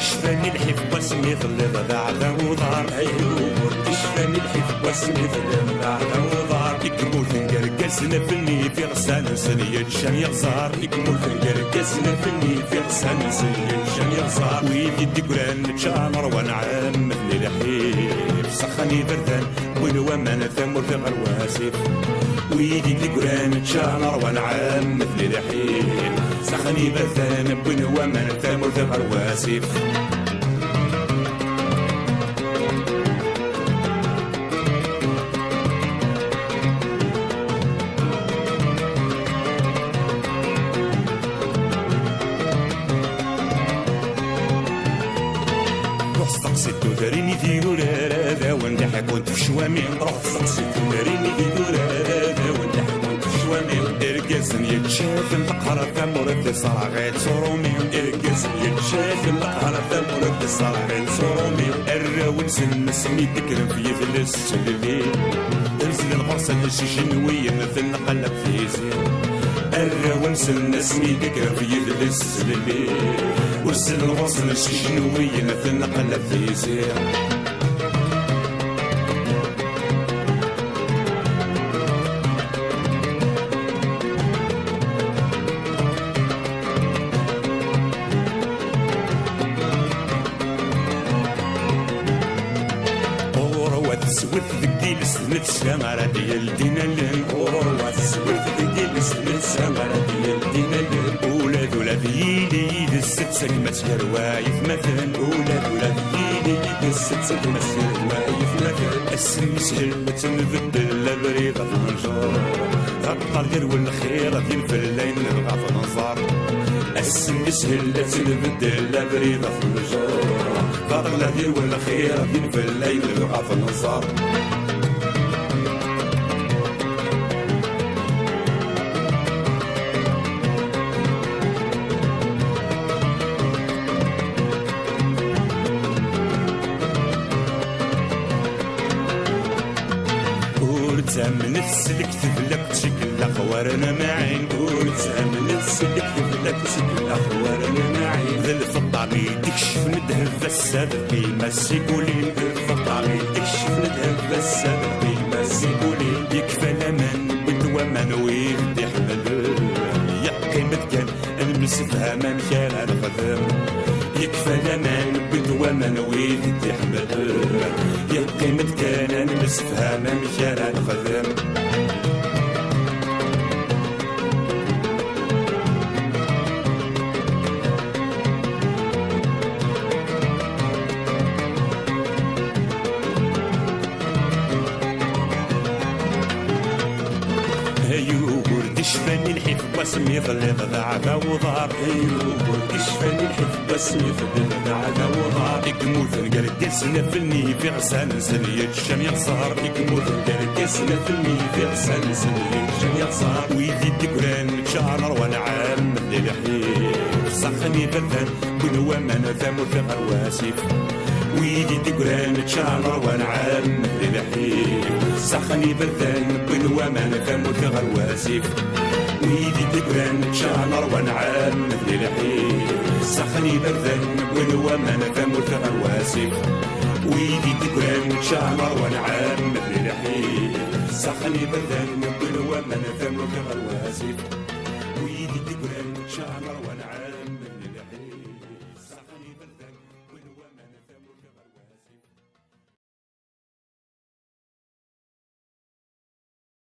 شفاني الحيف واسمي ظل ضاع وضار ايوب شفاني الحيف واسمي ظل ضاع وضار يكمل نقرقس نفني في غسان سنية شان يغزار يكمل نقرقس نفني في غسان سنية شان يغزار ويدي الدقران تشامر ونعم مثل الحيف سخني بردان والومان ثمر في غرواسيف ويدي الدقران تشامر ونعم مثل الحيف سخني بردان والومان ثمر في غرواسيف سيتو داريني في ورادا وندح كنت في شوامي روح سيتو داريني في ورادا وندح كنت في شوامي ارقصني يتشاف القهر ثمرة صراغيت صرومي ارقصني يتشاف القهر ثمرة صراغيت صرومي الراون سن سمي تكرم في ثلث الليل ارسل الغرسة الشجنوية مثل نقلب في زين الراون سن سمي تكرم في ثلث الليل ورسل الغصن الشجنوية مثل نقلب في زير سويت ذكي لسنة سمرة ديال دينالن وروات سويت ذكي لسنة سمرة ديال دينالن ولاد ولاد يدي الست سلمت يروايف مثلا ولاد ولاد يدي الست سلمت يروايف مثلا السم سهلة نبدل بريضة في النجار غطى غير والخير ديال فلاين نبغى في نظار السم سهلة نبدل بريضة في النجار غطى غير والخير ديال فلاين نبغى في نظار من نفسك تفلك تشكل اخوارنا معين من نفسك تفلك تشكل اخوارنا معين ذل الطعمي تكشف ندهب بس هذا قيمة سيقولين ذل الطعمي تكشف ندهب بس هذا قيمة سيقولين يكفى الامان بالدوامان ويرد يحمل يا قيمة كان المسفها ما مشان على الخدم يكفى الامان بالدوامان ويرد يحمل يا قيمة كان المسفها ما مشان على الخدم شفاني الحيف واسمي ظل ضاع وضار ايوب شفاني الحيف واسمي ظل ضاع وضار يكموت نقرقس نفلني في غسان سنية الشام يغصار يكموت نقرقس نفلني في غسان سنية الشام يغصار ويدي الدكران متشارر ونعام الليل حيف صخني بردان بنوامان ثمر في غرواسيف ويدي الدكران متشارر ونعام الليل حيف صخني بردان بنوامان ثمر في غرواسيف ويدي دقران شامر ونعام مثل الحيف سخني بردان والومان ثمر في غرواسيف ويدي دقران شامر ونعام مثل الحيف سخني بردان والومان ثمر